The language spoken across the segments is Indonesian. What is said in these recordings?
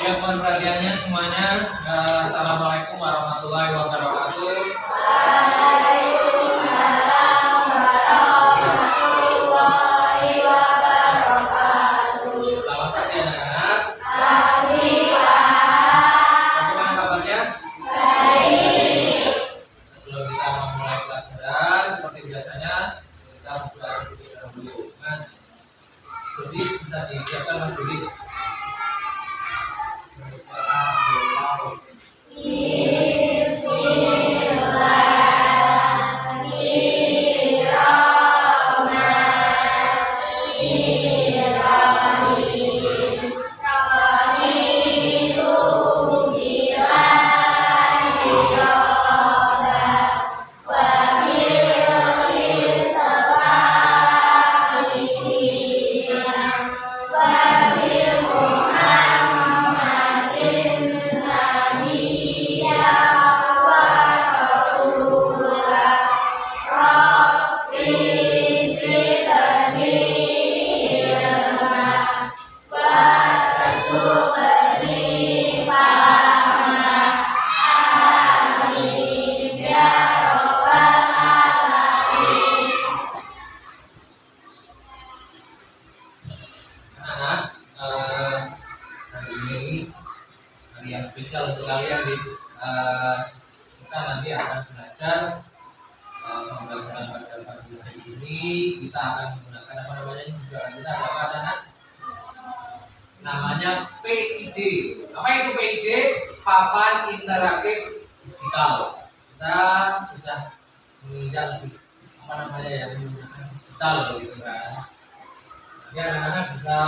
Ya, mohon perhatiannya semuanya. Assalamualaikum warahmatullahi wabarakatuh. Waalaikumsalam warahmatullahi wabarakatuh. Selamat pagi anak-anak. Kami paham. Bagaimana kabarnya? Baik. Sebelum kita memulai pelajaran, seperti biasanya kita buka dulu. Mas Budi bisa disiapkan Mas Budi. Spesial untuk kalian di kita nanti akan belajar pembelajaran pada pagi hari ini. Kita akan menggunakan apa namanya juga kita ada apa anak? Namanya PID. Apa itu PID? Papan interaktif digital. Kita sudah menginjak lebih apa namanya yang menggunakan digital gitu kan. Jadi anak-anak bisa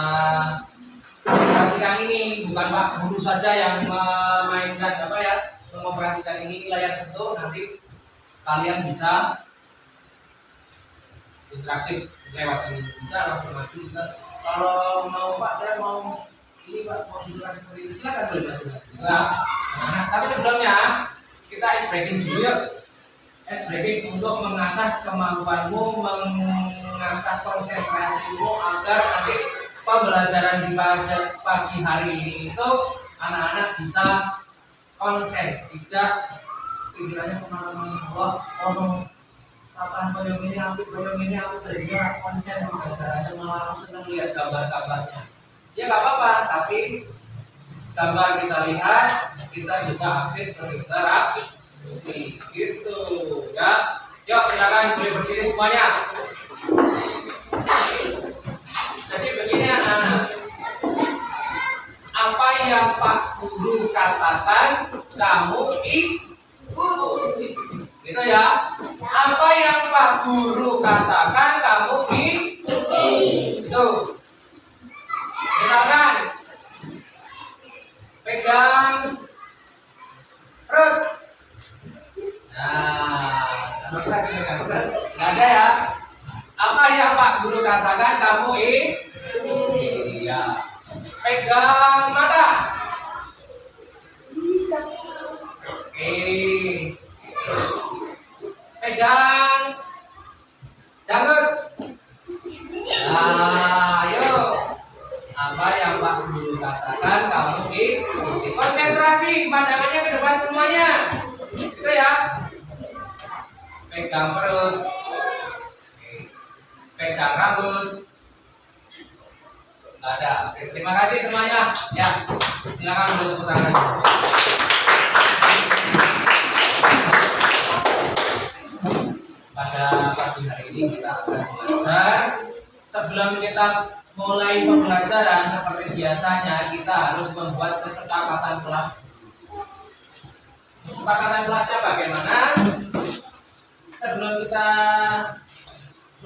mengoperasikan ini, bukan Pak Guru saja yang memainkan apa ya, mengoperasikan ini layar sentuh, nanti kalian bisa interaktif lewat ini, bisa langsung maju juga. Kalau mau Pak, saya mau ini Pak, mau dijelaskan seperti ini, silakan boleh Mas. Nah, tapi sebelumnya kita ice breaking dulu yuk. Ice breaking untuk mengasah kemampuanmu, mengasah konsentrasimu agar nanti pembelajaran di pagi hari ini itu anak-anak bisa konsen, tidak pikirannya kemana-mana. Oh, kapan boyong ini aku belajar konsen pembelajarannya, malah senang lihat gambar-gambarnya. Ya nggak apa-apa, tapi gambar kita lihat, kita juga aktif berinteraksi, gitu ya. Yuk silakan boleh berdiri semuanya. Jadi begini anak-anak, apa yang Pak Guru katakan kamu ikuti, gitu ya. Apa yang Pak Guru katakan kamu ikuti. Itu. Misalkan pegang perut. Nah, nggak ada ya. Apa yang Pak Guru katakan kamu iya. Pegang mata. Oke. Pegang janggut. Nah, ayo. Apa yang Pak Guru katakan kamu ikuti. Konsentrasi, pandangannya ke depan semuanya. Gitu ya. Pegang perut. Pegang rambut. Nggak ada. Oke, terima kasih semuanya. Ya, silakan boleh tepuk tangan. Pada pagi hari ini kita akan belajar. Sebelum kita mulai pembelajaran seperti biasanya, kita harus membuat kesepakatan kelas. Kesepakatan kelasnya bagaimana? Sebelum kita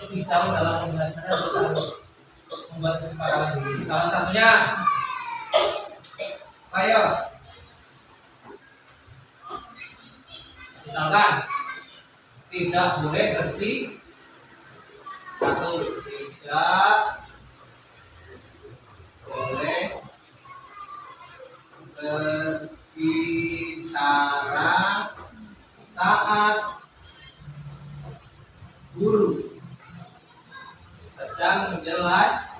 lebih jauh dalam pembelajaran, kita harus membuat kesepakatan dulu. Salah satunya, ayo, misalkan tidak boleh berdiri. Satu, tidak boleh berbicara saat guru sedang menjelaskan.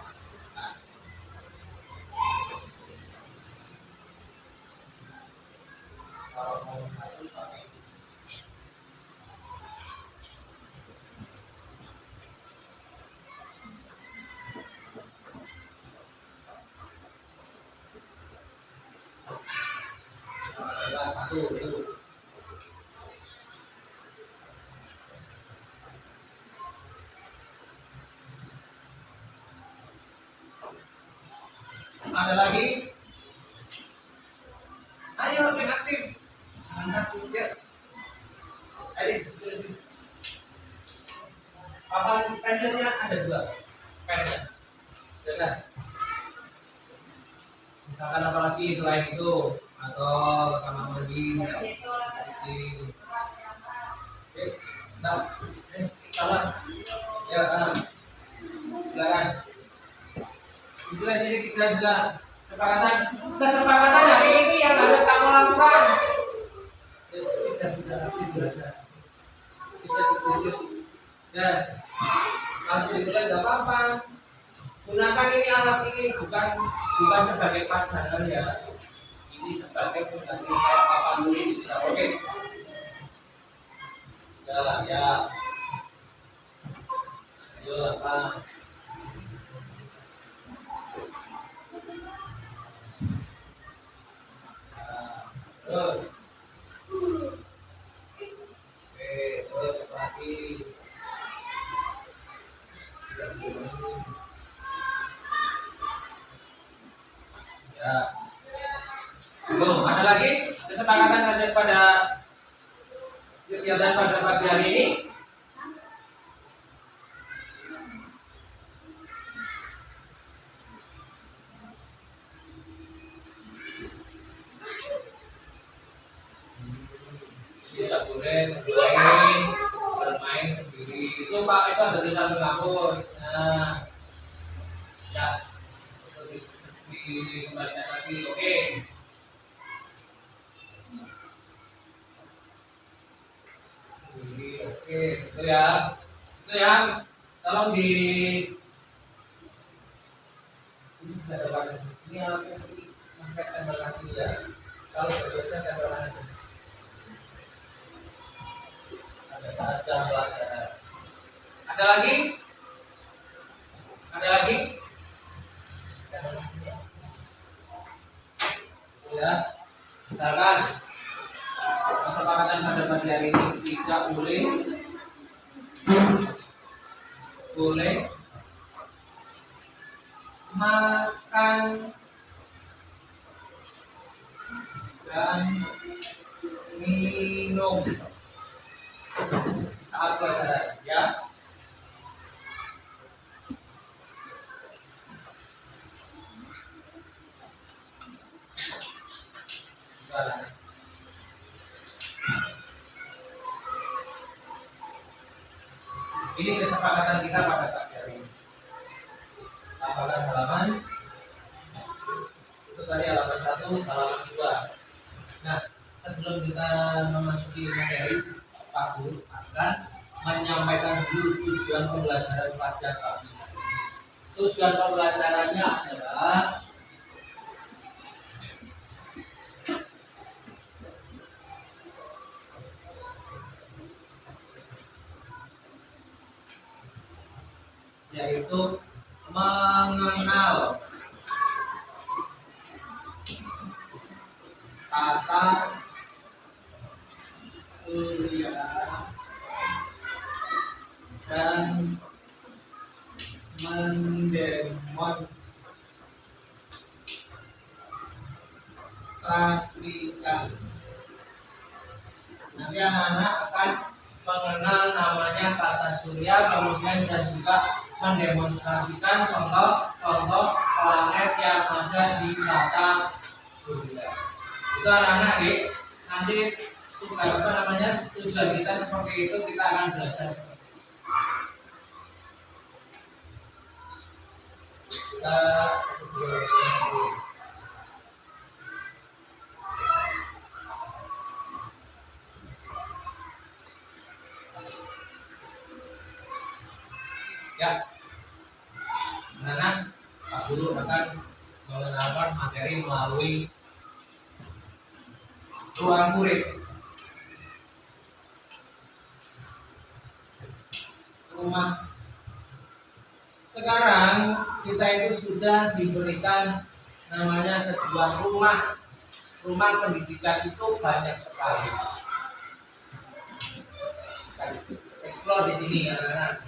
nomor 1 pakai adalah 1 itu. Ada lagi? Ayo yang aktif. Angkat ya. Ayo. Papan pensilnya ada 2. Pennya. Jelas. Misalkan apa lagi selain itu atau rekaman lagi isi. Oke, nah, salah. Ya, silakan. Itulah jadi kita juga kesepakatan hari ini yang harus kamu lakukan. Ya, kalau ditulis nggak apa-apa. Gunakan ini alat ini bukan sebagai pajangan ya. Ini sebagai pengganti kayak papan tulis. Ya, oke. Ya. Ayo apa? Terus. Oke, terus lagi. Ya. Belum ada lagi kesepakatan pada kegiatan pada pagi hari ini. Bisa boleh bermain sendiri. Itu Pak itu ada tulisan menghapus. Nah, ya dikembalikan lagi. Oke. Oke, itu ya. Itu yang tolong di ini ada warna. Ini alatnya ini sampai tembakan dulu ya. Kalau berbeda tembakan aja. Ada saja pelajaran. Ada lagi? Ada lagi? Ya, misalkan kesepakatan pada pagi hari ini tidak boleh makan dan minum saat pelajaran ya. Ini kesepakatan kita pada pagi hari ini. Halaman halaman itu tadi halaman 1, halaman 2. Nah, sebelum kita memasuki materi, Pak Guru akan menyampaikan dulu tujuan pembelajaran pada pagi hari ini. Tujuan pembelajarannya adalah yaitu mengenal tata surya dan mendemonstrasikan. Nanti anak-anak akan mengenal namanya tata surya, kemudian dan juga mendemonstrasikan contoh-contoh planet yang ada di tata surya. Itu anak-anak guys, nanti tujuan kita seperti itu, kita akan belajar seperti itu. Ya, mana Pak Guru akan mengenalkan materi melalui ruang murid. Rumah. Sekarang kita itu sudah diberikan namanya sebuah rumah. Rumah pendidikan itu banyak sekali. Explore di sini anak-anak.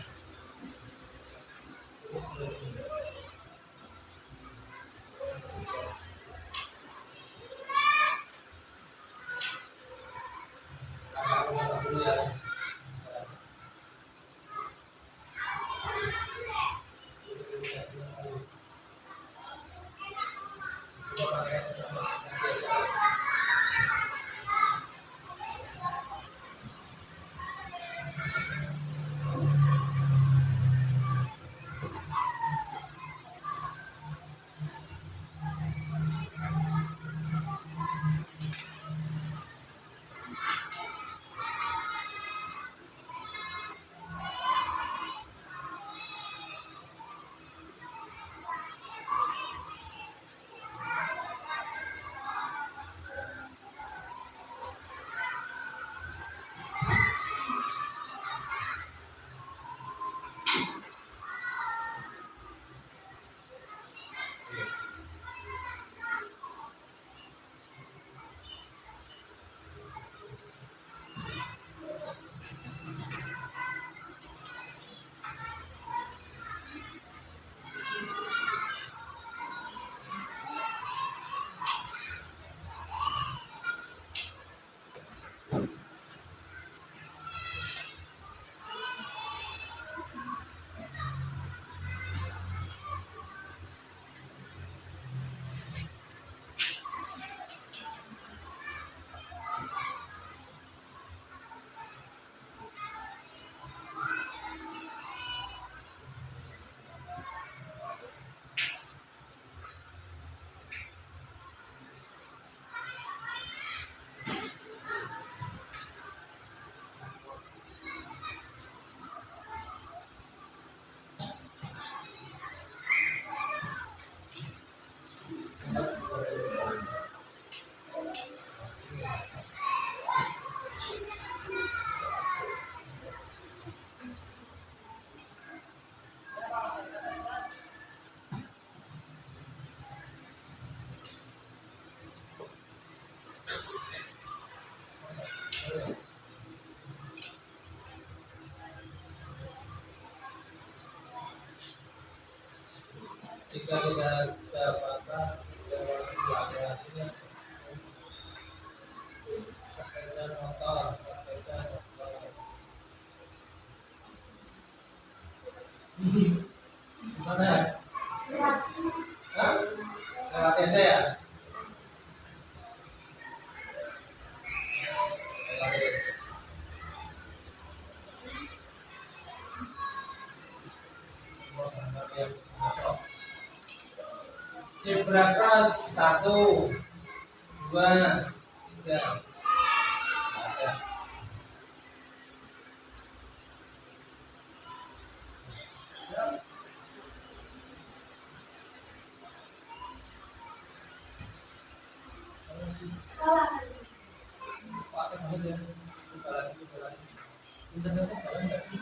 Jika tidak dapatkan laki-lakinya sepeda motor. Gimana ya? Hah? Lewatin saya. Lewatin. Zebra cross 1, 2, 3. Ada. Pakai banget ya. Buka lagi. Internetnya jalan nggak sih?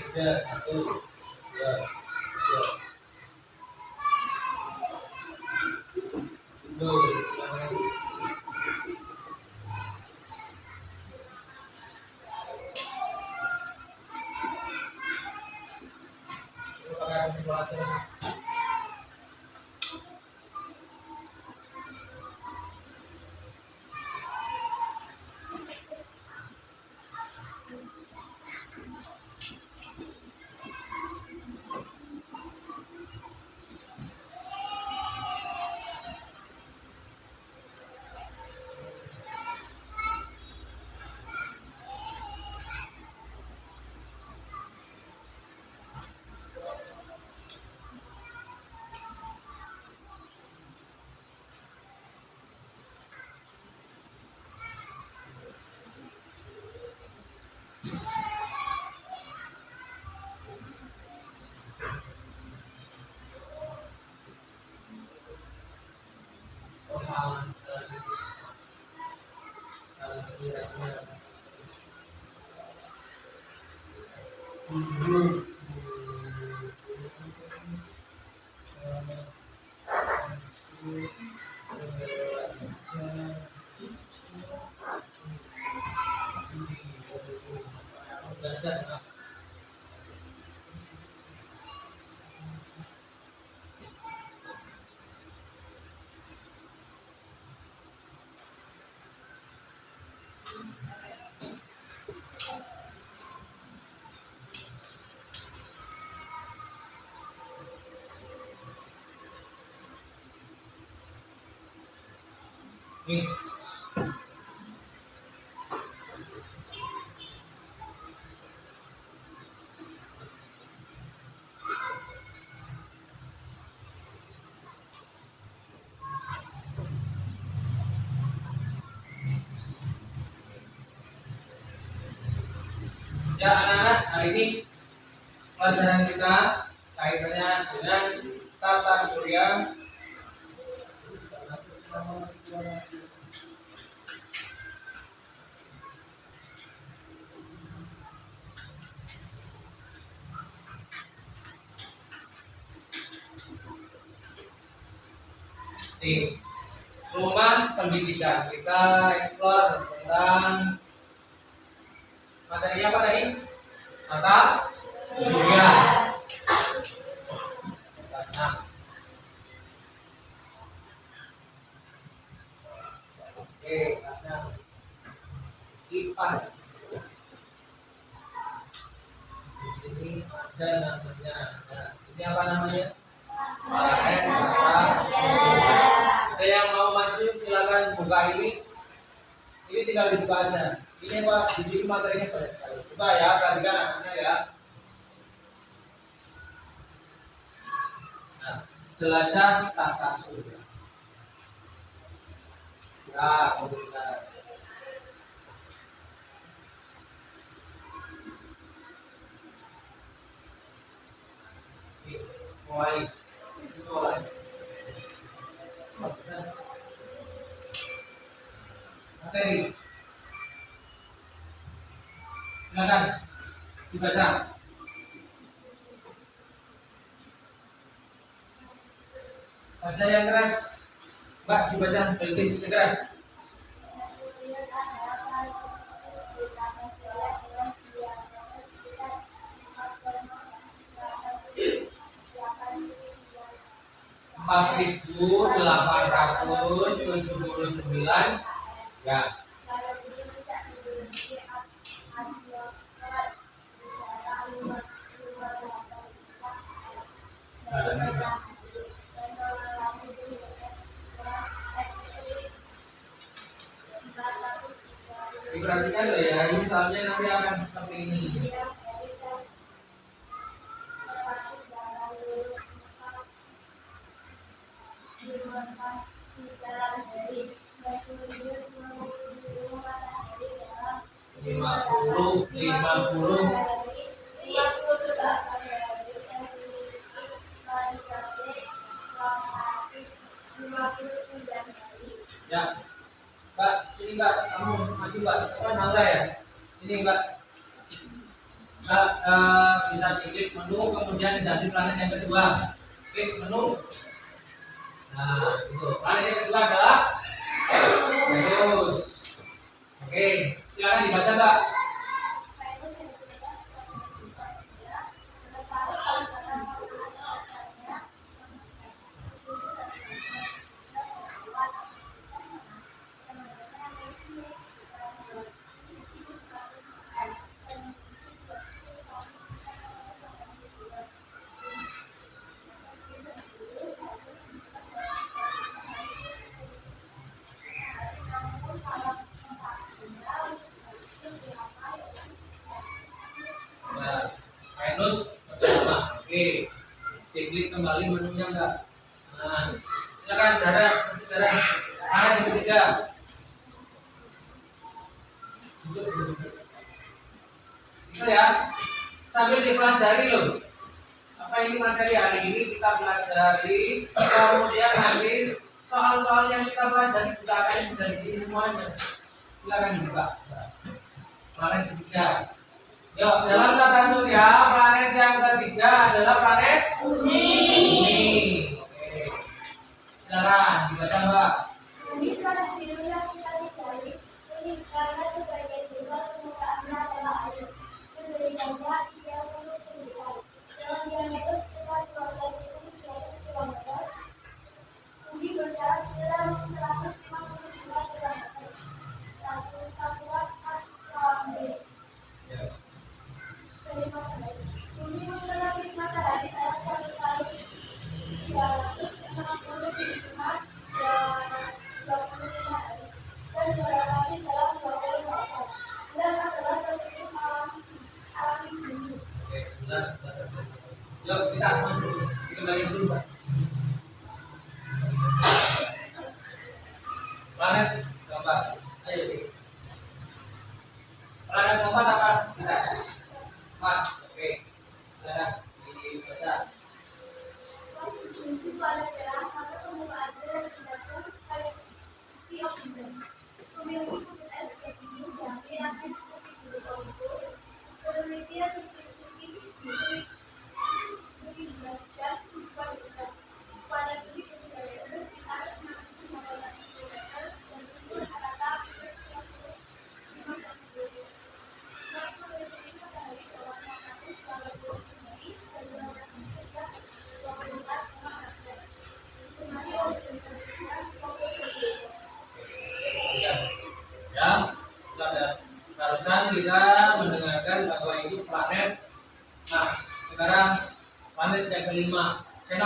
Tiga, 1, 2, 3. Tuh, Nih. Ya anak-anak, hari ini pelajaran kita kaitannya dengan tata surya. Di rumah pendidikan kita explore tentang materi apa tadi? Tata surya. Nah, oke, nah, kipas. Di sini ada namanya. Nah, ini apa namanya? Planet tata surya. Ada yang mau maju silakan buka ini. Ini tinggal dibuka aja. Ini Pak, di sini materinya banyak sekali. Coba ya, perhatikan anaknya ya. Nah, jelajah tata surya. Ya, kemudian. Mulai. Mulai. Materi. Silakan dibaca. Baca yang keras. Mbak dibaca Belkis yang keras. Empat 4.879 ya. Diperhatikan loh ya, ini soalnya nanti akan seperti ini. lima puluh ya. Mbak, sini Mbak, kamu maju Mbak, apa Naura ya? Ini Mbak, Mbak bisa klik menu, kemudian diganti planet yang kedua. Klik menu. Nah, itu planet yang kedua adalah Venus. Oke, silakan dibaca Mbak. Venus pertama, oke. Diklik kembali menunya enggak? Nah, silakan jarak, mana yang ketiga? Itu ya, sambil dipelajari loh. Apa ini materi hari ini kita pelajari, kemudian nanti soal-soal yang kita pelajari kita akan dari sini semuanya. Silakan dibuka. Planet ketiga. Yuk, dalam tata surya, planet yang ketiga adalah planet Bumi. Oke. Silakan dibaca Mbak. Bumi pada video yang kita cari, ini karena sebagian besar permukaannya adalah air. Menjadikannya ia penuh kehidupan. Dalam diameter sekitar 12.300 km, bumi berjarak sekitar 150 km. Satu satuan astronomi. Bumi mengelilingi matahari dalam 1 kali 365 dan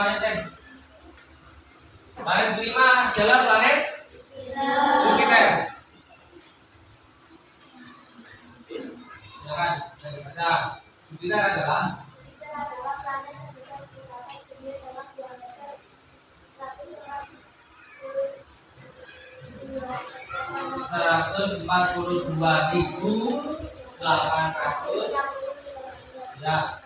namanya cek. Planet kelima adalah planet Jupiter. Ya kan? Saya baca. Jupiter adalah Jupiter adalah planet terbesar di atas bumi dalam diameter 142.800 ya.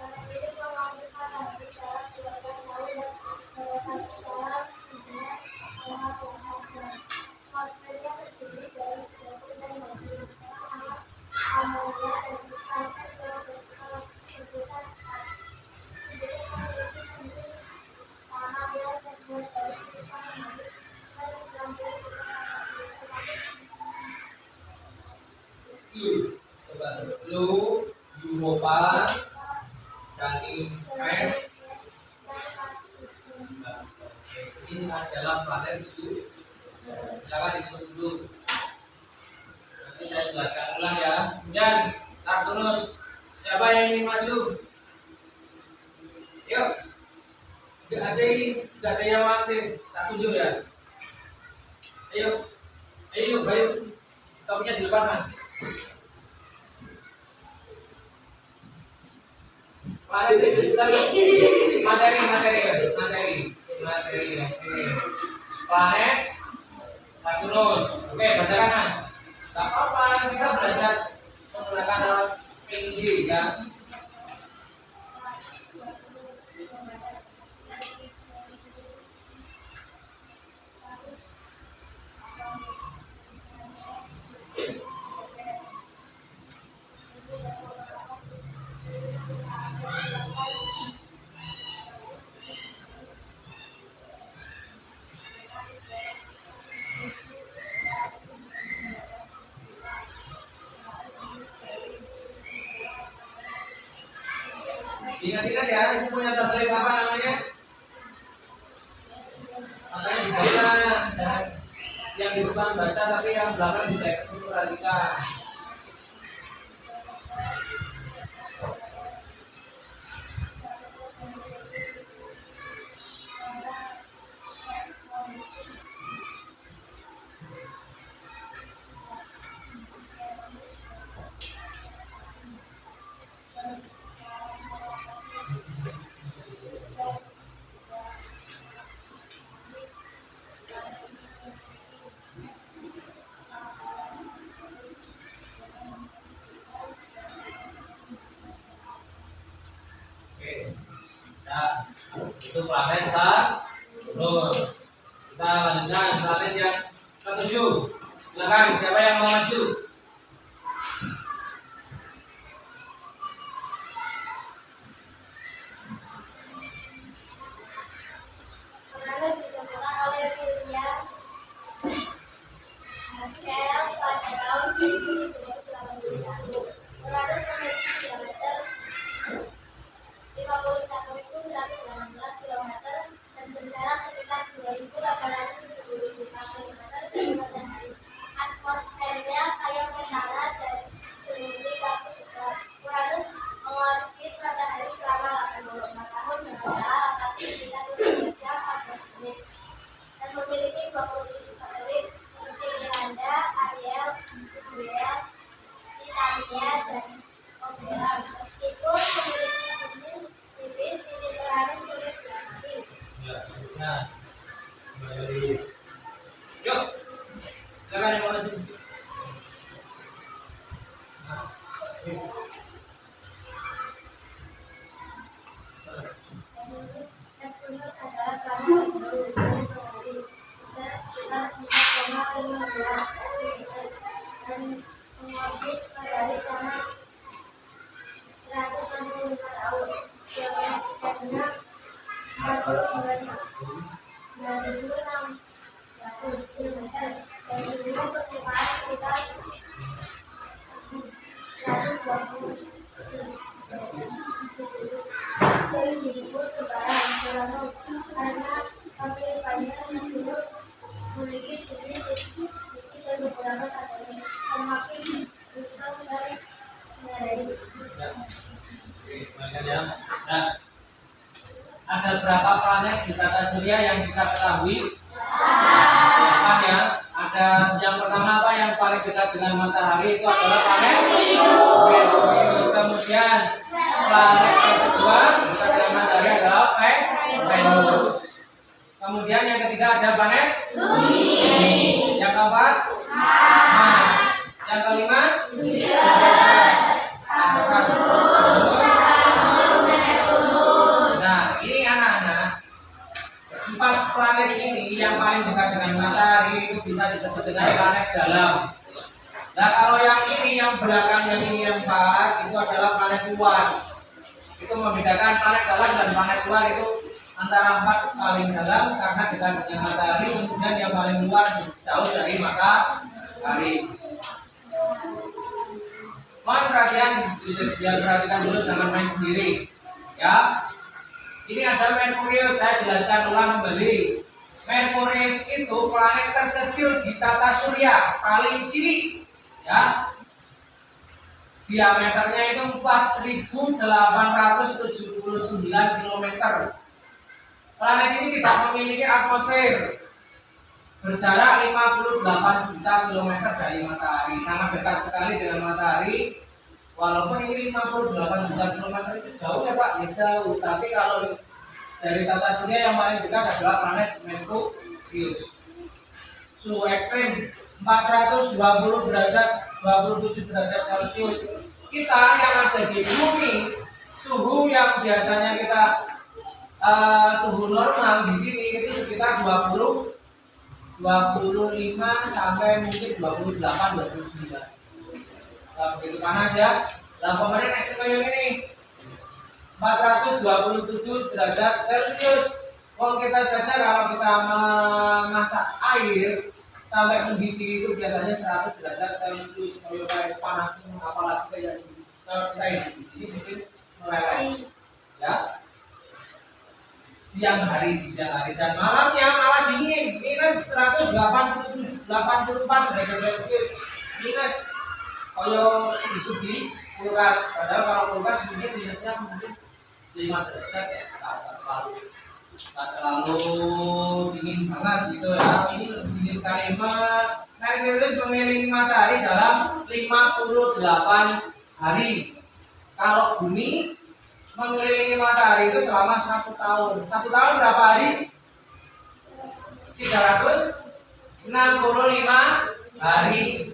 Lu Europa dan Impact. Ini adalah planet itu. Jangan ditutup dulu. Nanti saya jelaskan ulang ya. Dan Artunus, siapa yang ingin maju? Yuk. Gak ada yang aktif. Tak tunjuk ya. Ayo, ayo. Topiknya di depan mas. Materi. Planet Saturnus. Oke, bacakan mas. Tak apa-apa, kita belajar menggunakan alat PID ya. Ingat-ingat ya, ini punya satelit apa namanya? Makanya dibaca, dan yang di depan baca tapi yang belakang dicek itu perhatikan. Itu planet Saturnus. Kita lanjutkan planet yang ketujuh. Silakan, siapa yang mau maju? Uranus ditemukan oleh William Herschel pada tahun 1981. Uranus memiliki diameter 51.118 km dan berjarak sekitar 2.870 km dari matahari. Atmosfernya kayak menara dan seluruh waktu juga. Uranus mengorbit matahari selama 84 tahun dengan jarak angkasa sekitar 2 jam 14 menit dan memiliki 27 satelit seperti Miranda, Ariel, Uriel, Titania, dan Oberon. Meskipun memiliki mesin tipis, ini Uranus sulit diamati. Ya, nah, yuk, silakan yang mau maju. Neptunus adalah planet yang baru dari matahari, berjarak sekitar 4,5 km dan mengorbit matahari selama 165 tahun. Diameternya 49.900 km dan bumi permukaan sekitar 120 sering disebut kembaran Uranus karena kemiripannya Neptunus memiliki jenis titik dan beberapa satelit semakin besar dari matahari. Ya, ya. Nah, ada berapa planet di diketahui? Ya, ada yang pertama apa yang paling dekat dengan matahari itu adalah planet Merkurius. Kemudian planet yang kedua dekat dengan matahari adalah Venus. Kemudian yang ketiga ada planet Bumi. Yang keempat Mars. Yang kelima Nah, ini anak-anak, 4 planet ini yang paling dekat dengan matahari itu bisa disebut dengan planet dalam. Nah, kalau yang ini yang belakang yang ini yang 4 itu adalah planet luar. Itu membedakan planet dalam dan planet luar itu antara 4 paling dalam karena dekat dengan matahari, kemudian yang paling luar jauh dari matahari. Mohon perhatian, perhatikan dulu, jangan main sendiri. Ya, ini ada Merkurius, saya jelaskan ulang kembali. Merkurius itu planet terkecil di tata surya, paling cilik. Ya, diameternya itu 4.879 km. Planet ini tidak memiliki atmosfer, berjarak 58 juta kilometer dari matahari, sangat dekat sekali dengan matahari. Walaupun ini 58 juta kilometer itu jauh ya Pak, ya jauh. Tapi kalau dari tata surya yang paling dekat adalah planet Merkurius. Suhu ekstrim 420 derajat 27 derajat Celcius. Kita yang ada di bumi, suhu yang biasanya kita suhu normal di sini itu sekitar 25 sampai mungkin 28 29. Nah, begitu panas ya. Nah, kemarin ekstrim yang ini 427 derajat Celcius. Kalau kita saja kalau kita memasak air sampai mendidih itu biasanya 100 derajat Celcius. Kalau kayak panas itu apalagi kayak kalau kita hidup di sini mungkin meleleh. Ya. Siang hari dan malamnya malah dingin, minus 184 derajat Celcius. Minus kalau itu di kulkas, padahal kalau kulkas mungkin minusnya mungkin 5 derajat ya, tak terlalu dingin banget gitu ya. Ini lebih dingin sekali. Merkurius mengelilingi matahari dalam 58 hari. Kalau bumi mengelilingi matahari itu selama 1 tahun. 1 tahun berapa hari? 365 hari.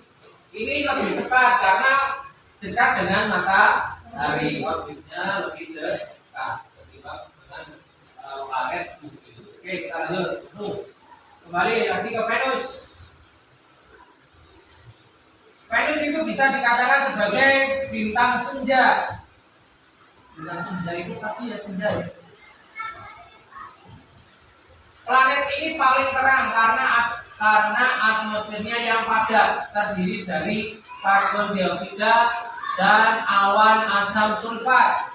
Ini lebih cepat karena dekat dengan matahari, waktunya lebih dekat ketimbang dengan planet bumi. Oke, kita lanjut. Kembali lagi ke Venus. Venus itu bisa dikatakan sebagai bintang senja. Bintang senja itu pasti ya senja ya. Planet ini paling terang karena atmosfernya yang padat, terdiri dari karbon dioksida dan awan asam sulfat.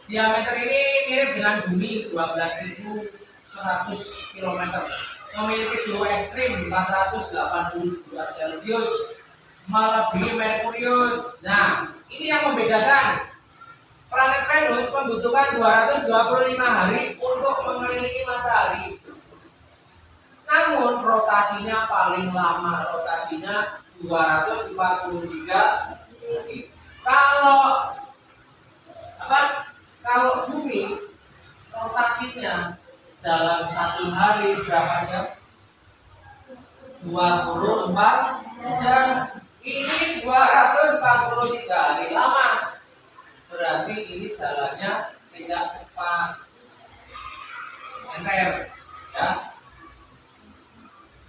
Diameter ini mirip dengan bumi 12.100 km. Memiliki suhu ekstrim 482 Celcius, melebihi Merkurius. Nah, ini yang membedakan. Planet Venus membutuhkan 225 hari untuk mengelilingi matahari. Namun rotasinya paling lama, rotasinya 243 hari. Kalau bumi rotasinya dalam 1 hari berapa jam? 24 jam. Ini 243 hari lama. Berarti ini jalannya tidak cepat. Enter ya.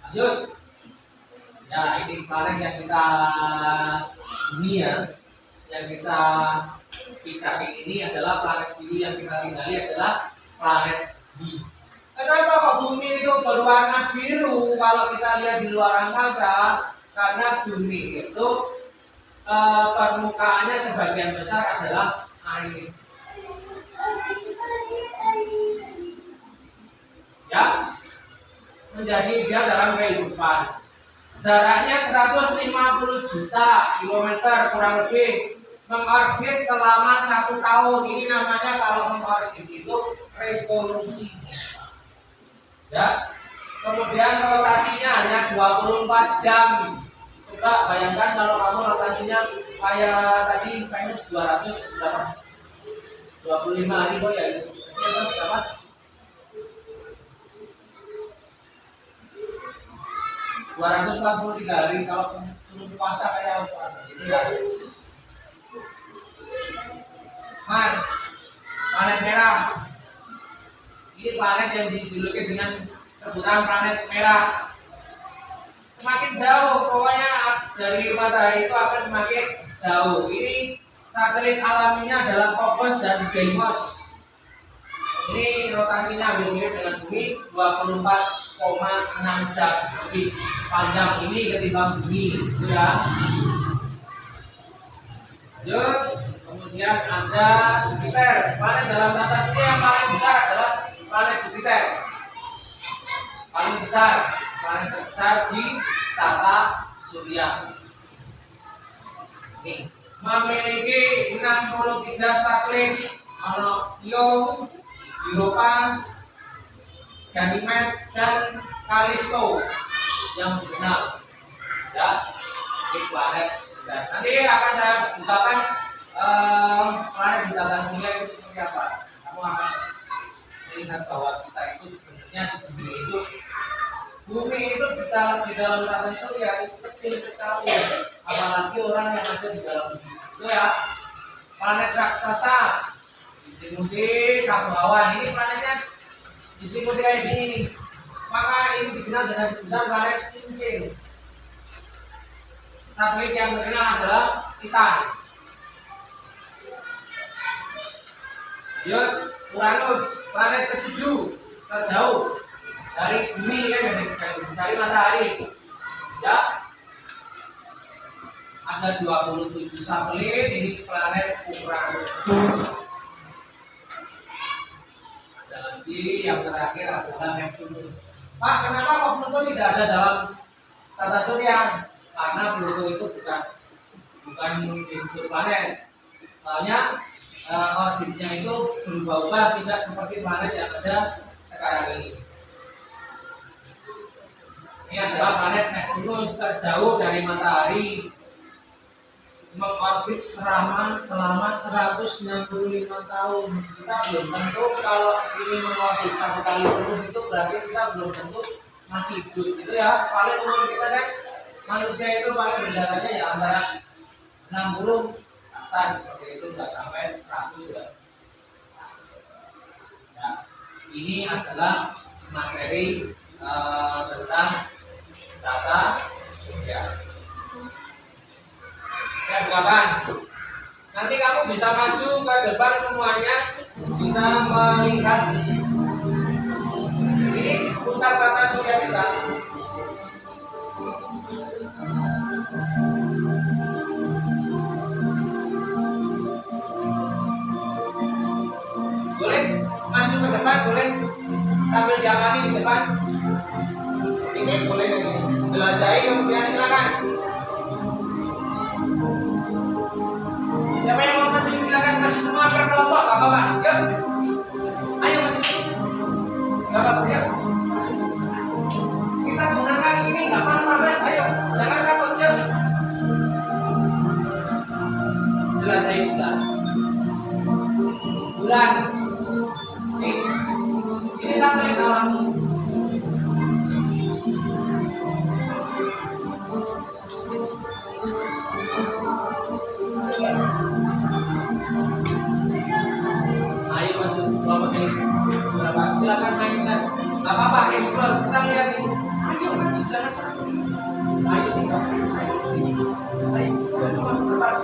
Lanjut. Ya, ini kemarin yang kita yang kita bicara ini adalah planet biru, yang kita tinggali adalah planet bumi. Kenapa kok bumi itu berwarna biru kalau kita lihat di luar angkasa? Karena bumi itu permukaannya sebagian besar adalah air. Ya, menjadi dia dalam kehidupan. Jaraknya 150 juta kilometer kurang lebih, mengorbit selama 1 tahun. Ini namanya kalau mengorbit itu revolusi. Ya. Kemudian rotasinya hanya 24 jam. Coba bayangkan kalau kamu rotasinya kayak tadi Venus 200 berapa? 25 hari kok ya itu. Ini berapa? 243 hari kalau suruh puasa kayak apa? Itu ya. Mars, planet merah. Ini planet yang dijuluki dengan sebutan planet merah. Semakin jauh, pokoknya dari matahari itu akan semakin jauh. Ini satelit alaminya adalah Phobos dan Deimos. Ini rotasinya hampir dengan bumi 24,6 jam lebih panjang ini ketimbang bumi, gitu ya. Lanjut, kemudian ada Jupiter. Planet dalam tata surya yang paling besar adalah planet Jupiter. Paling besar, planet terbesar di tata surya. Nih, memiliki 63 satelit, Io, Europa, Ganymede, dan Callisto yang dikenal. Ya, ini planet. Dan nanti akan saya bukakan planet di tata surya itu seperti apa. Kamu akan melihat bahwa kita itu sebenarnya bumi itu di dalam tata surya itu kecil sekali, apalagi orang yang ada di dalam bumi itu ya. Planet raksasa diselimuti Sabawan, ini planetnya diselimuti kayak gini nih, maka ini dikenal dengan sebutan planet cincin. Satelit yang terkenal adalah Titan. Yuk, Uranus, planet ketujuh terjauh dari bumi ya, dari matahari. Ya, ada 27 satelit, ini planet Uranus. Ada lagi yang terakhir adalah Neptunus. Pak, kenapa kok Pluto tidak ada dalam tata surya? Karena Pluto itu bukan disebut planet. Soalnya orbitnya itu berubah-ubah, tidak seperti planet yang ada sekarang ini. Ini adalah planet Neptunus, terjauh dari matahari, mengorbit selama 165 tahun. Kita belum tentu kalau ini mengorbit satu kali terus itu berarti kita belum tentu masih hidup, gitu ya. Paling umur kita kan manusia itu paling berjalannya ya antara 60 atas, seperti itu, nggak sampai 100 ya. Nah, ini adalah materi tentang tata surya. Saya bukakan. Nanti kamu bisa maju ke depan semuanya, bisa melihat ini pusat tata surya kita. Boleh maju ke depan, boleh sambil diamati di depan. Ini boleh jelajahi, kemudian silakan. Siapa yang mau maju silakan maju semua berkelompok, gak apa-apa. Yuk, ayo maju. Gak apa-apa, yuk. Kita gunakan ini, gak apa-apa, ayo. Jangan takut, yuk. Jelajahi bulan. Bulan. Ini satelit alami. Ayo masuk kelompok ini. Berapa? Silakan mainkan. Gak apa-apa, explore. Kita lihat ini. Ayo maju, jangan takut. Ayo sih, ayo semua berapa?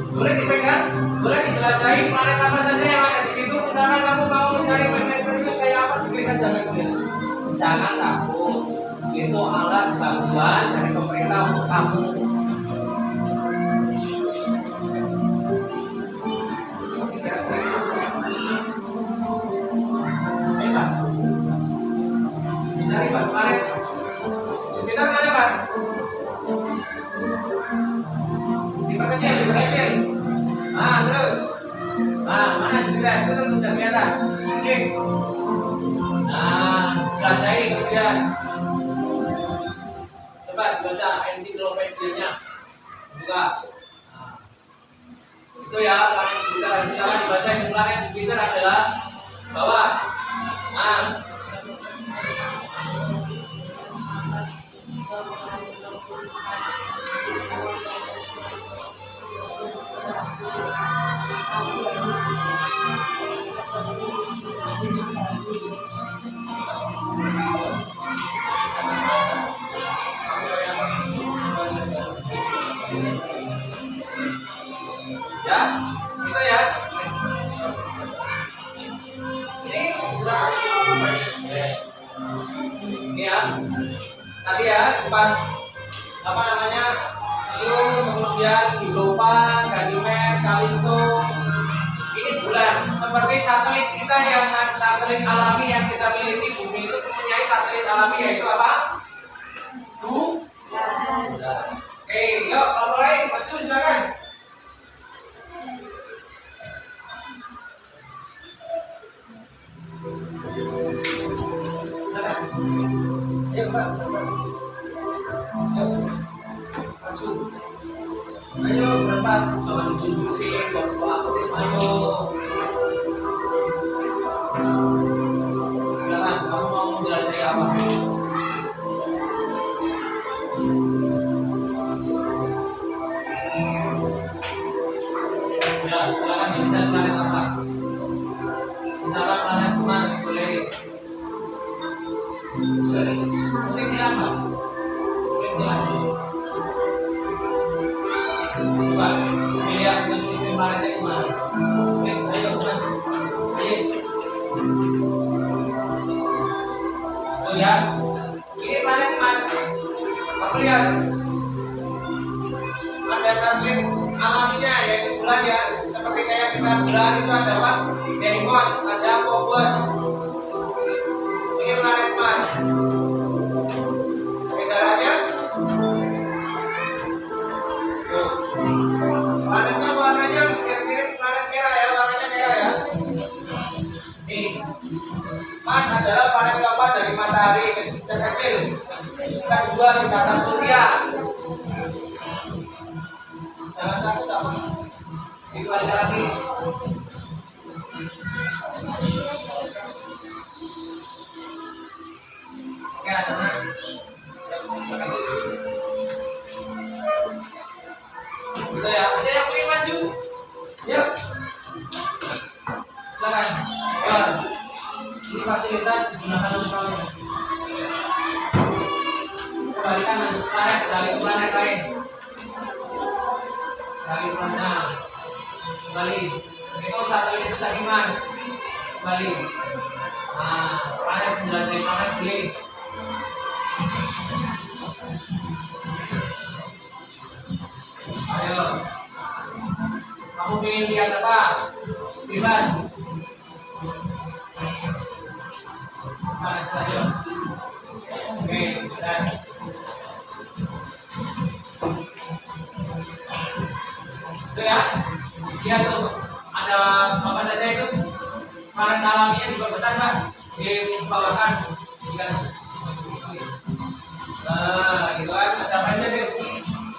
Boleh dipegang, boleh dijelajahi planet apa saja yang ada di situ. Misalkan kamu mau mencari planet Venus kayak apa, diklik aja Venus. Jangan takut, itu alat bantuan dari pemerintah untuk kamu. Ayo Pak, dicari Pak, planet Jupiter mana Pak? Diperkecil. Nah, terus. Nah, kelihatan, itu kan udah kelihatan. Oke. Nah, jelajahi kemudian. Coba baca ensiklopedianya. Buka. Nah, itu ya planet Jupiter. Silakan dibaca. Planet Jupiter adalah bawah. Nah, ya, itu ya. Ini ya. Tadi ya sempat apa namanya? Io, kemudian Europa, Ganymede, Callisto. Ini bulan. Seperti satelit kita yang satelit alami yang kita miliki, bumi itu mempunyai satelit alami yaitu apa? Bulan. Oke, yuk kalau mulai maju silakan. Ayo Pak. Ayo berempat, jangan ditunjukin, bawa aktif, ayo. Silakan, kamu mau belajar apa? Ya, silakan dibicara planet apa? Bicara planet Mars, boleh. Boleh siapa? Boleh siapa? Coba dilihat posisi planetnya kemana. Oke, ayo Mas. Ayo. Tuh ya. Ini planet Mars. Kamu lihat. Ada satelit alaminya yaitu bulan ya. Seperti kayak kita bulan itu ada apa? Deimos, ada Phobos. Ini planet Mars. Pegangannya. Tuh. Planetnya warnanya mirip-mirip planet merah ya, warnanya merah ya. Nih, Mars adalah planet keempat dari matahari kecil. Kedua di tata surya. Salah satu apa? Dibalik lagi. Oke, anak. Gitu ya, ada yang ingin maju? Yuk. Silakan. Wah. Ini fasilitas digunakan untuk kalian. Kembalikan planet dari planet lain. Dari planet. Kembali. Itu satelit itu tadi Mars. Kembali. Nah, planet menjelajahi planet B. Ayo. Kamu ingin lihat apa? Bebas. Mana saja. Oke, dan itu ya. Lihat tuh. Ada apa saja itu? Planet alaminya juga besar Pak. Di bawahan. Nah, gitu kan. Ada apa aja sih?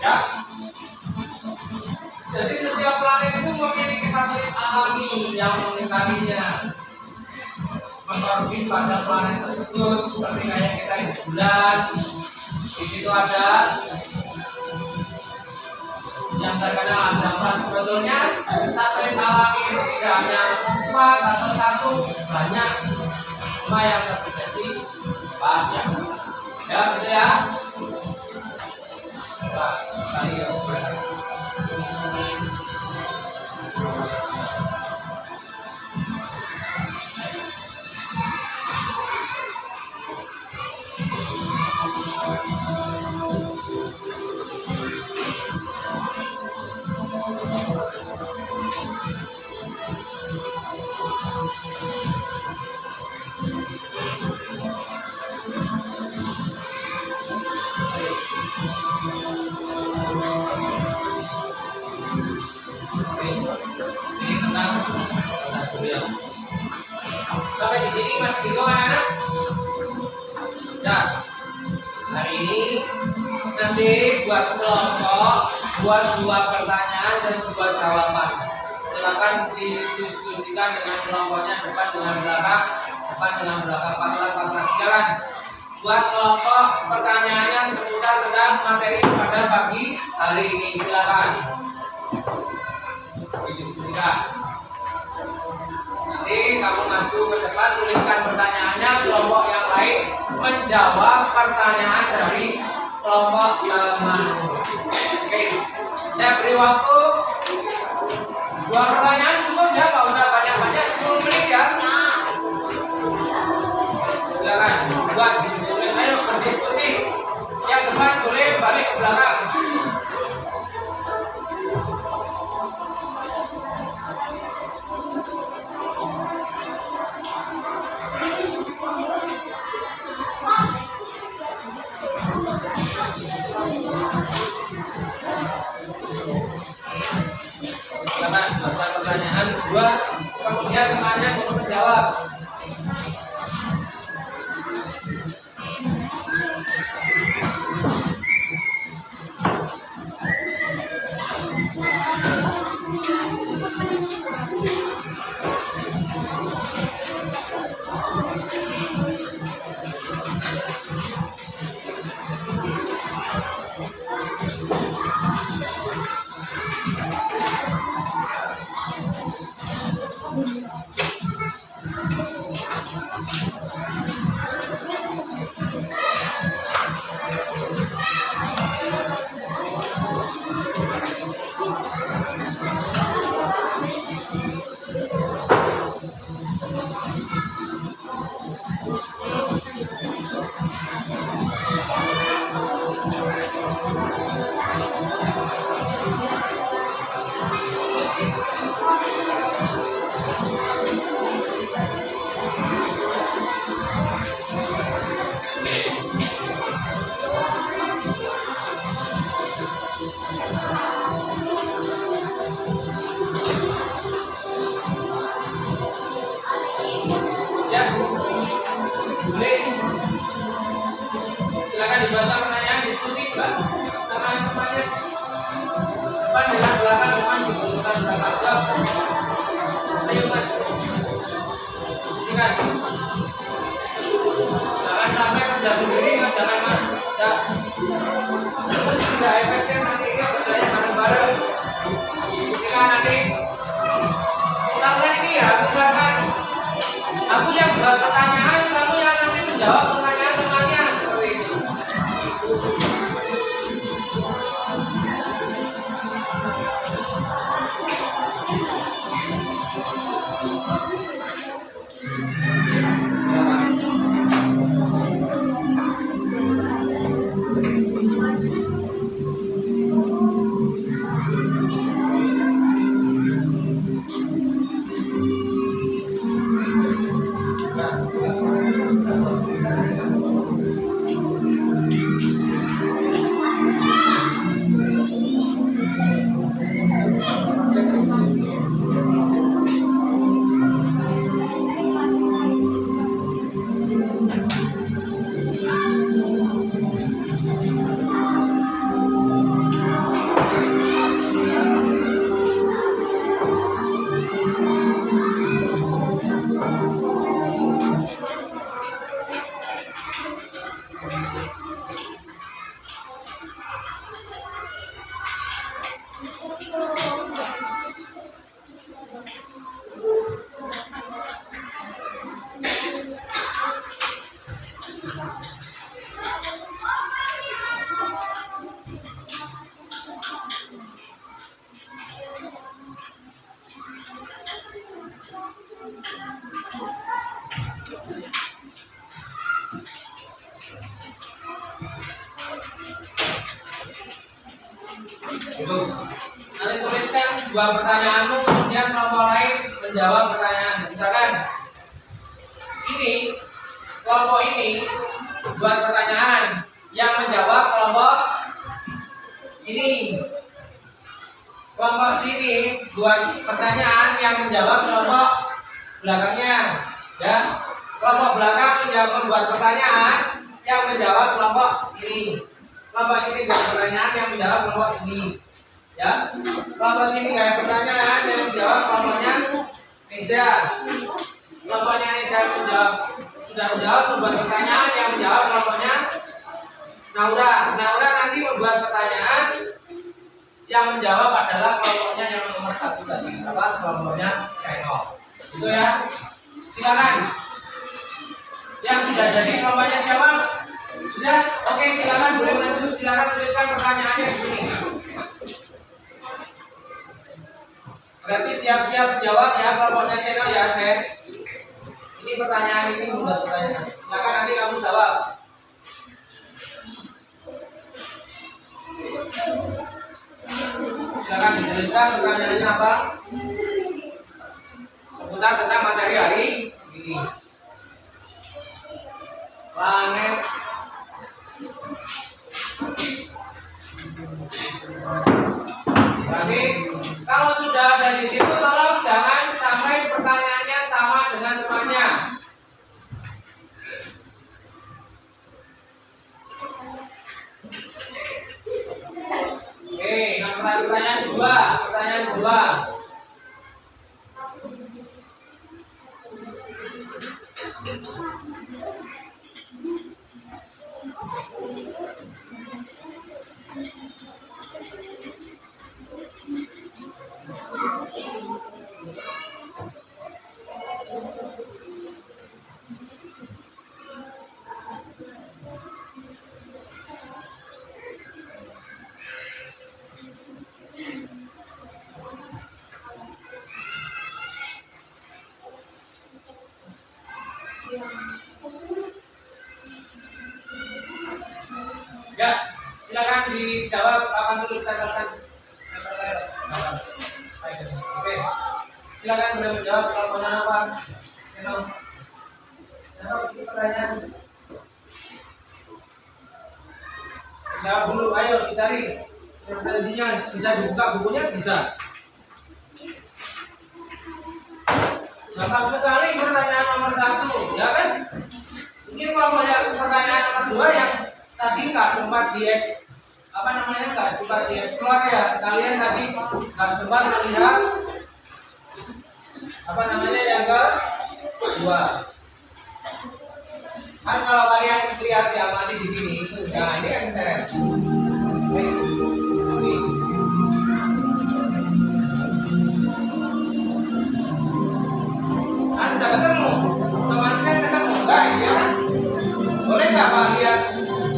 Ya. Jadi setiap planet itu memiliki satelit alami yang mengitarinya, mengorbit pada planet tersebut seperti kayak kita di bulan. Di situ ada yang terkenal ada sebetulnya satelit alami itu tidak hanya empat atau satu, banyak. Cuma yang terdeteksi banyak. Ya, gitu ya. Nah, kali ya. Sampai di sini Mas Diko anak-anak? Ya. Hari ini nanti buat kelompok, buat 2 pertanyaan dan 2 jawaban. Silakan didiskusikan dengan kelompoknya, depan dengan belakang, depan dengan belakang, patah. Silakan. Buat kelompok pertanyaannya seputar tentang materi pada pagi hari ini. Silakan didiskusikan. Nanti kamu maju ke depan, tuliskan pertanyaannya, kelompok yang lain menjawab pertanyaan dari kelompok yang mana. Oke, saya beri waktu 2 pertanyaan cukup ya, nggak usah banyak-banyak, 10 menit ya. Silakan buat ditulis, ayo berdiskusi. Yang depan boleh balik ke belakang. Silakan baca pertanyaan 2, kemudian temannya untuk menjawab. Ya, boleh. Silakan dibaca pertanyaan, diskusi, Mbak. Teman-temannya depan dengan belakang, depan diberikan belakang. Ayo Mas, silakan. Jangan sampai kerja sendiri, Mas. Jangan Mas. Ya. Tidak efektif nanti kita kerjanya bareng-bareng. Silakan nanti. Misalkan ini ya, misalkan aku yang buat pertanyaan, kamu yang nanti menjawab pertanyaan temannya seperti itu. Itu. Nanti tuliskan 2 pertanyaanmu, kemudian kelompok lain menjawab pertanyaan. Misalkan ini kelompok ini buat pertanyaan, yang menjawab kelompok ini. Kelompok sini buat pertanyaan, yang menjawab kelompok belakangnya. Ya, kelompok belakang yang membuat pertanyaan, yang menjawab kelompok sini. Kelompok sini gaya pertanyaan, yang menjawab kelompok sini. Ya, kelompok sini gaya pertanyaan, yang menjawab kelompoknya Nisa. Kelompoknya Nisa sudah menjawab membuat pertanyaan, yang menjawab kelompoknya Naura. Naura nanti membuat pertanyaan, yang menjawab adalah kelompoknya yang nomor 1 tadi, kelompoknya Seno. Itu ya. Silakan. Yang sudah jadi kelompoknya siapa? Sudah? Oke, silakan boleh maju. Silakan tuliskan pertanyaannya di sini. Berarti siap-siap jawab ya kelompoknya Seno ya, Sen. Ini pertanyaan ini membuat pertanyaan. Silakan nanti kamu jawab. Silakan dijelaskan pertanyaannya apa? Seputar tentang materi hari ini. Planet. Berarti kalau sudah ada di situ, tolong jangan sampai pertanyaannya sama dengan temannya. Oke, nah pertanyaan kedua. Ya, silakan dijawab apa dulu kita akan. Oke, silakan boleh menjawab kelompoknya apa? Jawab ini pertanyaan. Jawab dulu, ayo dicari. Referensinya bisa dibuka bukunya bisa. Gampang sekali pertanyaan nomor 1, ya kan? Mungkin kelompoknya pertanyaan nomor 2 yang tadi nggak sempat nggak sempat dieksplor ya, kalian tadi nggak sempat melihat yang kedua. Kan kalau kalian lihat yang mati di sini itu, nah ini kan saya. Anda ketemu, teman saya ketemu, enggak ya? Boleh nggak Pak lihat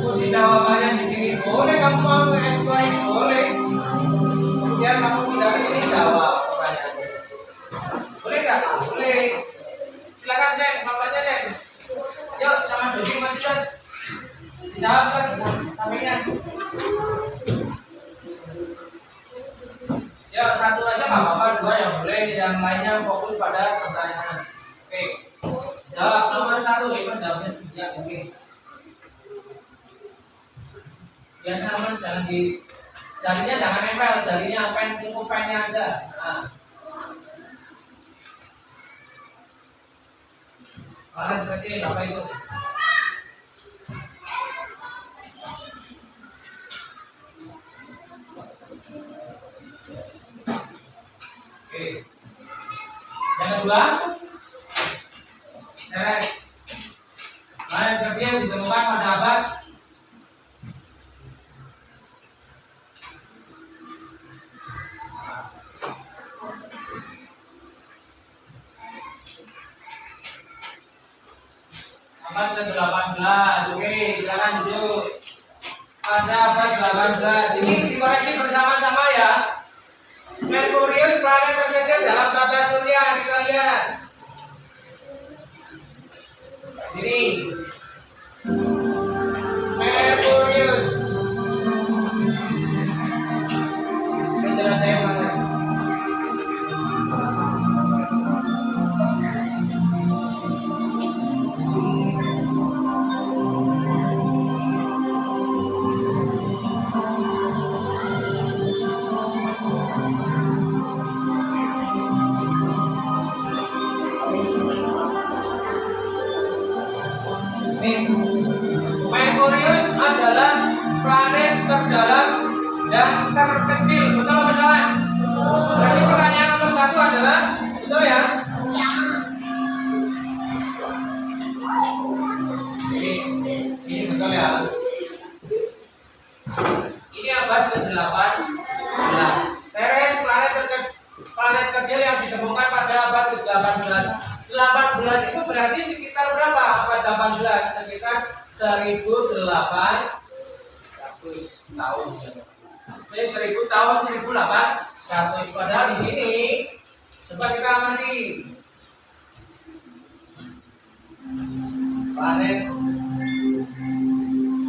kunci jawabannya di sini? Boleh, kamu mau eksplor ini boleh. Kemudian kamu tidak ini jawab pertanyaannya. Boleh nggak? Boleh. Silakan Sen, bapaknya Sen. Yuk sama Dodi maju Sen. Dijawab kan sampingnya. Ya satu aja nggak apa-apa, 2 yang boleh, yang lainnya fokus pada pertanyaan. Oke. Jawab nomor 1, itu jawabnya sudah oke. Biasa mas jangan jarinya jangan nempel, jarinya cukup pennya aja. Nah. Warna kecil apa itu? Oke. Yang kedua, Ceres. Lain kecil ditemukan pada abad abad ke-18. Oke, silakan duduk. Pada abad 18 ini dikoreksi bersama-sama ya. Merkurius planet terkecil dalam tata surya, kita lihat. Ini Merkurius. Penjelasan saya mana? Nih, Merkurius adalah planet terdalam dan terkecil. Betul apa salah? Berarti pertanyaan nomor 1 adalah betul ya? Ini betul ya. Ini abad ke-18. Ceres planet kecil yang ditemukan pada abad ke-18. 18 itu berarti sekitar berapa? Abad 18 sekitar 1800 tahun ya. Jadi 1000 tahun 1800. Padahal di sini coba kita amati planet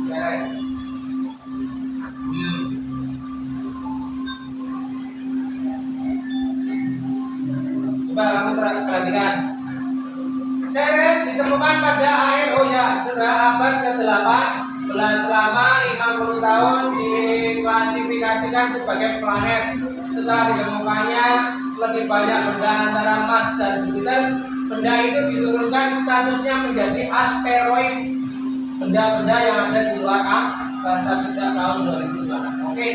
Ceres. Coba kamu perhatikan. Ceres ditemukan pada akhir abad ke-18 selama 50 tahun diklasifikasikan sebagai planet. Setelah ditemukannya lebih banyak benda antara Mars dan Jupiter, benda itu diturunkan statusnya menjadi asteroid. Benda-benda yang ada di luar angkasa sejak tahun 2002. Oke,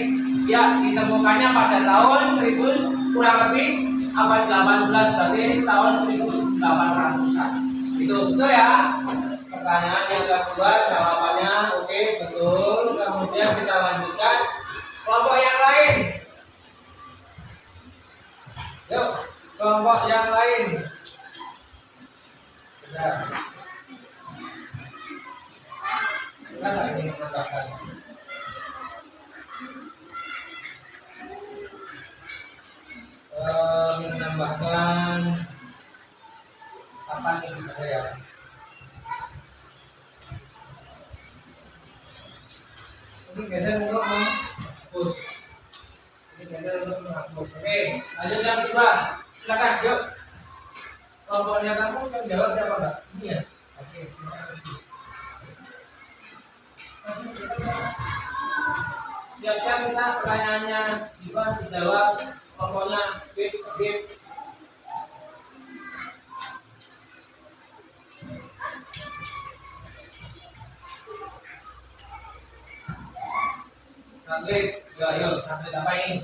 ya ditemukannya pada tahun 1000 kurang lebih abad 18, berarti tahun 1800-an. Itu betul ya. Pertanyaan yang kedua jawabannya oke, betul. Kemudian kita lanjutkan kelompok yang lain. Yuk, kelompok yang lain. Sudah. Kita nggak ingin menambahkan. Menambahkan apa yang ada ya? Ini geser untuk menghapus. Ini geser untuk menghapus. Oke, lanjut yang kedua. Silakan, yuk. Kelompoknya kamu yang jawab siapa enggak? Ini ya. Oke. Siap-siap kita pertanyaannya dijawab. Kelompoknya bip. Satelit, ya, satelit apa ini?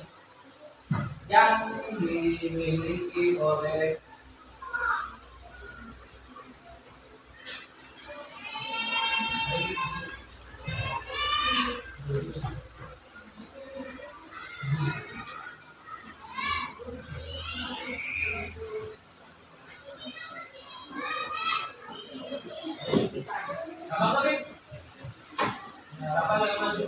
Yang dimiliki oleh apa tadi? Apa yang maju?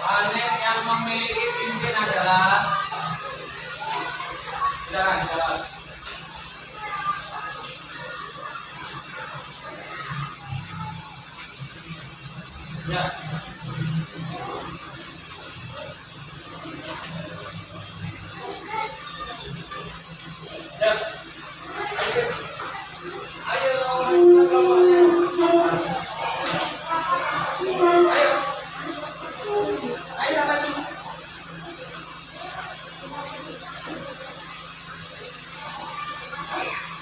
Planet yang memiliki cincin adalah jalan. Ya. Ya. Ayo. Ayo apa sih?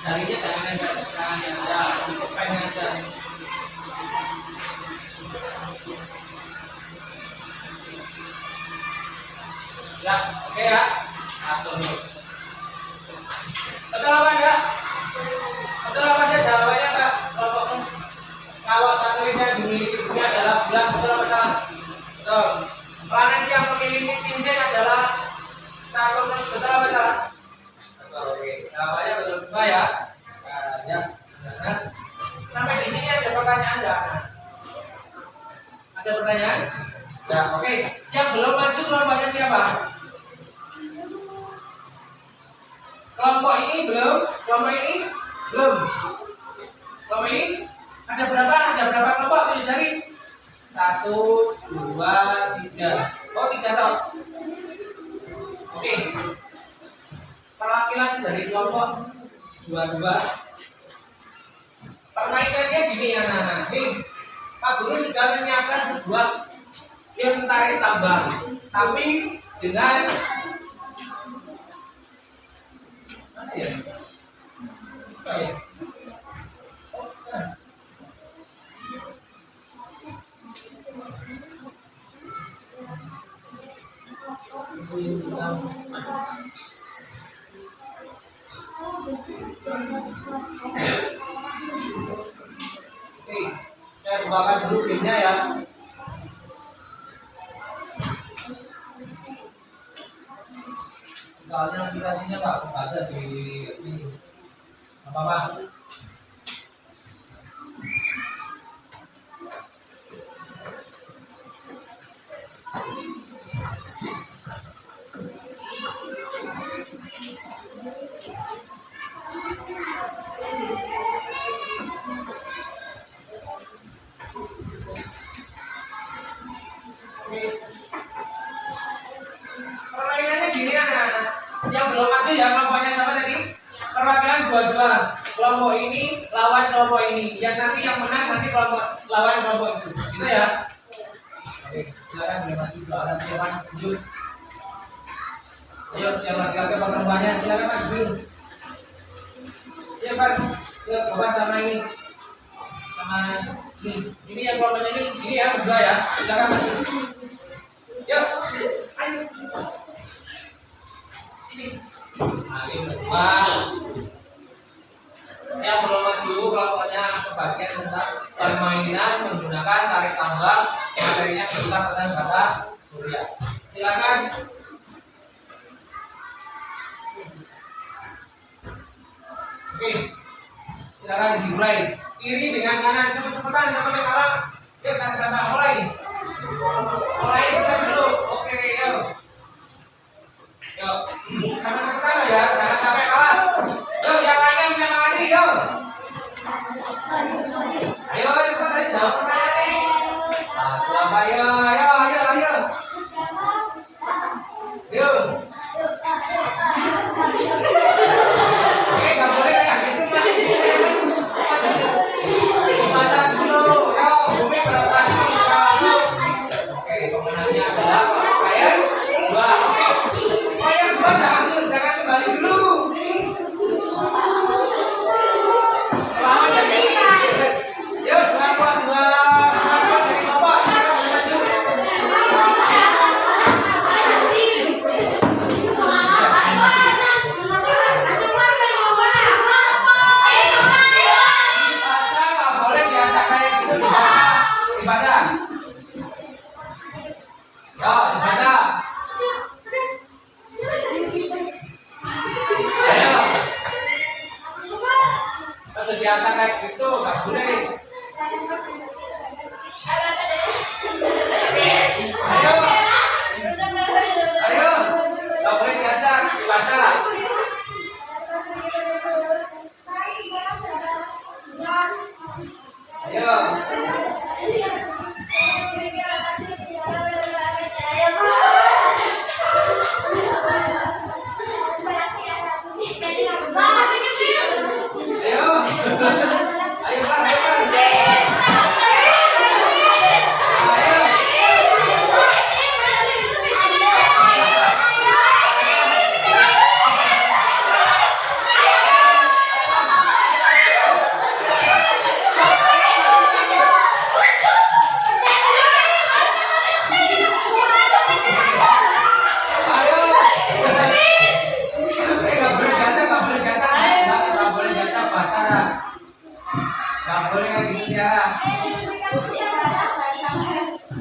Carinya jangan ya, cukup pengen aja. Ya, oke ya. Atur. Betul apa enggak? Betul apa enggak jawabannya enggak? Kalau satelitnya dimiliki bumi adalah bulan, betul apa salah? Betul. Planet yang memiliki cincin adalah Saturnus, betul apa salah? Betul. Oke. Jawabannya betul semua ya. Ya. Nah, sampai di sini ada pertanyaan enggak? Ada pertanyaan? Ya, oke. Yang belum maju kelompoknya siapa? Kelompok ini belum. Kelompok ini belum. Kelompok ini ada berapa? Ada berapa kelompok? Tunjuk jari. 1, 2, 3. Oh, 3 toh. Oke. Perwakilan dari kelompok 22. Permainannya gini anak-anak. Nih, Pak Guru sudah menyiapkan sebuah game tarik tambang, tapi dengan mana ya? Apa ya? Oke, saya bukakan dulu gamenya ya. Soalnya aplikasinya nggak ada di ini. Apa-apa. Permainannya gini anak-anak. Yang belum masuk ya kelompoknya sama tadi. Perwakilan dua-dua. Kelompok ini lawan kelompok ini. Yang nanti yang menang nanti kelompok lawan kelompok itu. Gitu ya. Oke, silakan boleh maju dua orang silakan lanjut. Ayo, yang laki-laki perempuannya silakan maju dulu. Ya Pak, ke Bapak sama ini. Sama ini. Ini yang kelompoknya ini ya berdua ya. Silakan maju. Yuk, ayo. Sini. Ayo, Pak. Yang belum maju kelompoknya kebagian tentang permainan menggunakan tarik tambang. Materinya seputar tentang bata surya. Silakan. Oke, silakan dimulai. Kiri dengan kanan cepet-cepetan sampai kalah. Yuk, kata-kata mulai. Mulai sudah dulu. Oke, yuk. Yuk, sama-sama ya, jangan sampai kalah. Yuk, yang lainnya menyemangati, yuk. Ayo, cepat aja jawab pertanyaan nih. Satu apa, ayo, ayo, ayo, ayo. Yuk. Oke, nggak boleh kayak gitu, Mas. Baca dulu, yuk. Bumi berotasi dulu. Oke, pemenangnya adalah player 2. Player 2 jangan kembali dulu. Lawan dari ini. Yuk, pengakuan 2. Pengakuan dari Bapak. Silakan maju. Dibaca, nggak boleh diajak kayak gitu. Dibaca. Yuk, dibaca. Ayo. Terus diajak kayak gitu, nggak boleh. Ayo. Ayo. Nggak boleh diajak. Dibaca. Ayo. Ayo. Ayo, Pak. Ayo. Ayo. Nggak boleh gacak, nggak boleh gacak. Nggak boleh gacak, baca. Nggak boleh kayak gitu ya.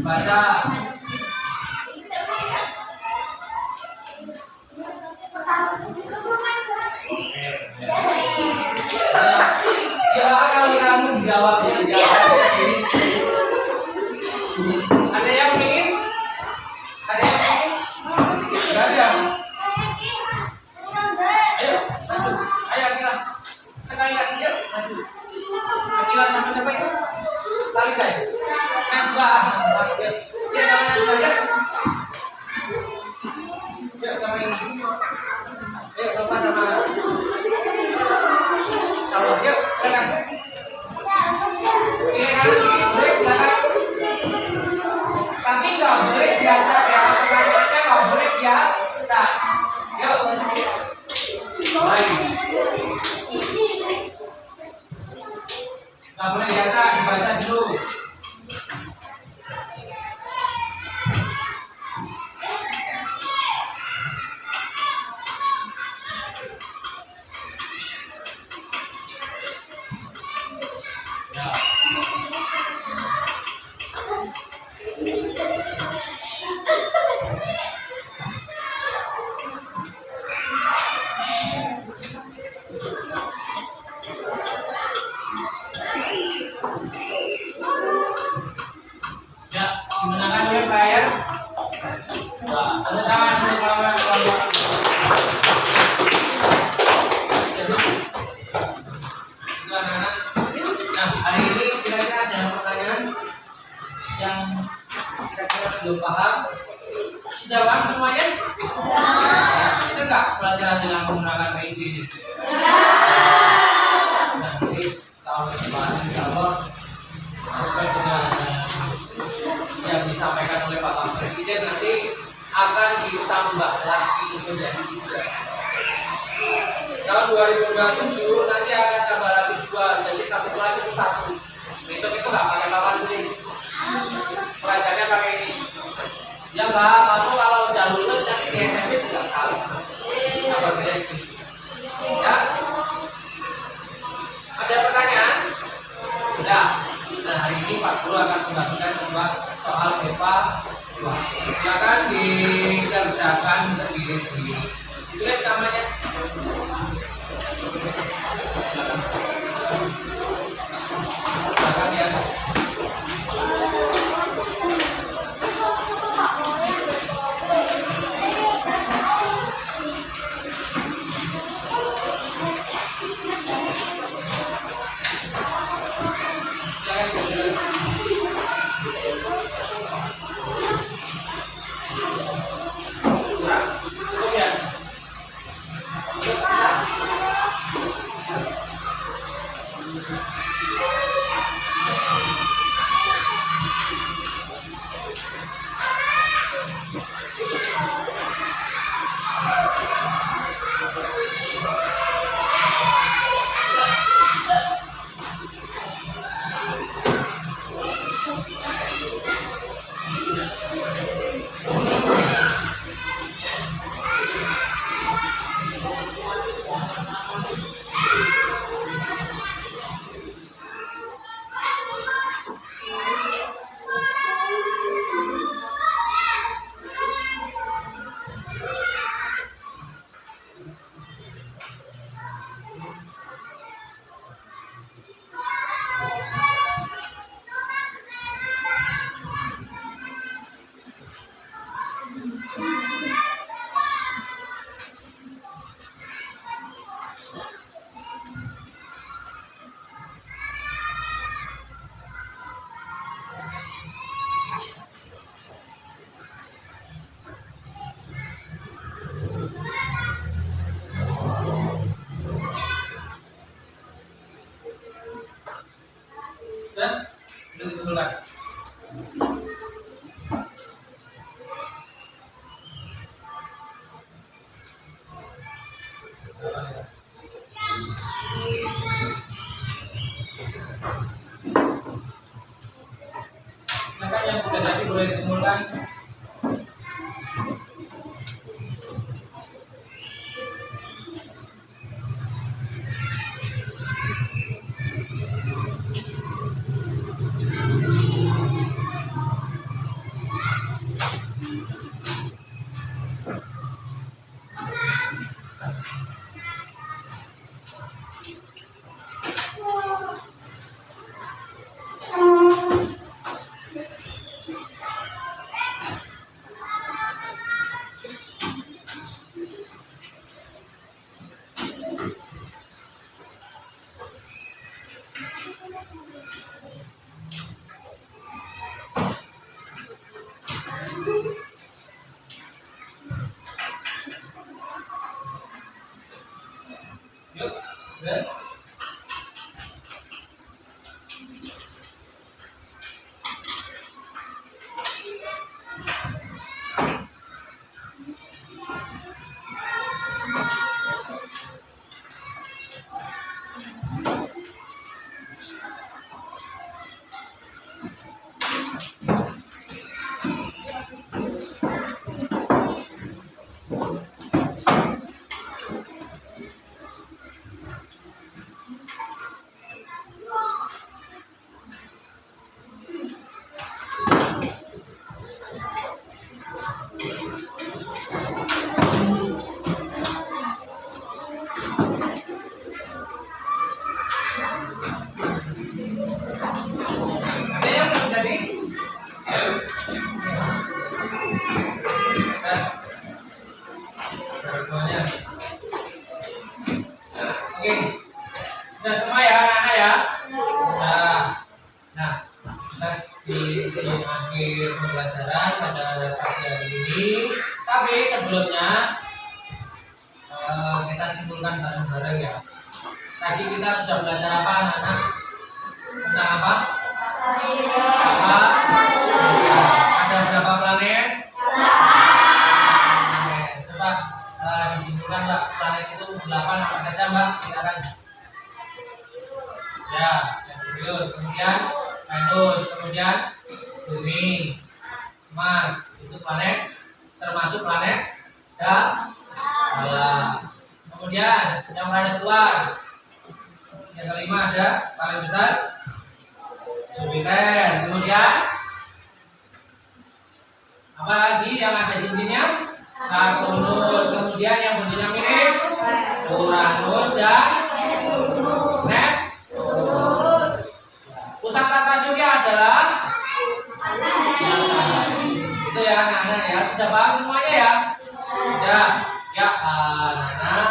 Baca. Ya, kalau kamu jawabnya jawab begini. Ada yang ingin? Ada yang ingin? Nggak ada. Ayo, masuk. Ayo, Akila. Sekali lagi, yuk, maju. Akila sama siapa itu? Lali guys. Najwa. Ya, sama Najwa ya. Yuk, sama ini. Yuk, sama sama. Sama, yuk, silakan. belum paham? Sudah paham semuanya? Kita nggak pelajaran dengan menggunakan PID ini? Nah, jadi tahun depan insya Allah sesuai dengan yang disampaikan oleh Bapak Presiden nanti akan ditambah lagi menjadi 3. Tahun 2027 nanti akan tambah lagi 2, jadi satu kelas itu 1. Besok itu nggak pakai papan tulis, pelajarannya pakai ini. Ya Mbak, kamu kalau udah lulus nanti di SMP juga tahu apa beda itu. Ya, ada pertanyaan? Sudah. Nah, hari ini Pak Guru akan membagikan sebuah soal BEPA 2. Silakan dikerjakan sendiri-sendiri. Ditulis namanya. Silakan ya. Dan sudah ditentukan. Maka yang sudah jadi boleh dikumpulkan. Yuk, dan ada yang belum jadi? Semuanya. Oke, sudah semua ya anak-anak ya. Nah, kita di akhir akhir pembelajaran pada pagi hari ini. Tapi sebelumnya kita simpulkan bareng-bareng ya. Tadi kita sudah belajar apa anak-anak? Tentang apa? Apa? Ya, ada berapa planet? Coba disimpulkan Mbak, planet itu 8 apa saja Mbak? Silakan. Ya, Merkurius, kemudian Venus, kemudian Bumi, Mars, itu planet, termasuk planet Galah. Kemudian yang planet luar, yang kelima ada paling besar Jupiter. Kemudian apa lagi yang ada cincinnya? Saturnus. Kemudian yang bentuknya mirip Uranus dan Neptunus. Pusat tata surya adalah itu ya anak-anak ya. Sudah paham semuanya ya? Sudah. Ya anak-anak,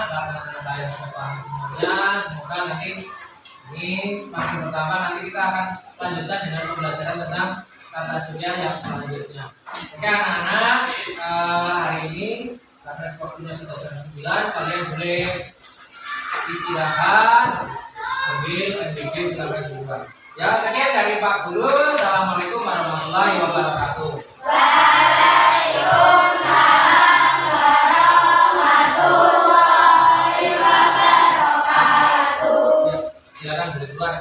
kalian sudah paham semuanya. Semoga nanti ini semakin bertambah. Nanti kita akan lanjutkan dengan pembelajaran tentang tata surya yang selanjutnya. Oke anak-anak, hari ini karena waktunya sudah jam 9, kalian boleh istirahat, ambil MBG silakan duluan. Ya, sekian dari Pak Guru. Assalamualaikum warahmatullahi wabarakatuh. Waalaikumsalam warahmatullahi wabarakatuh. Ya, silakan boleh keluar.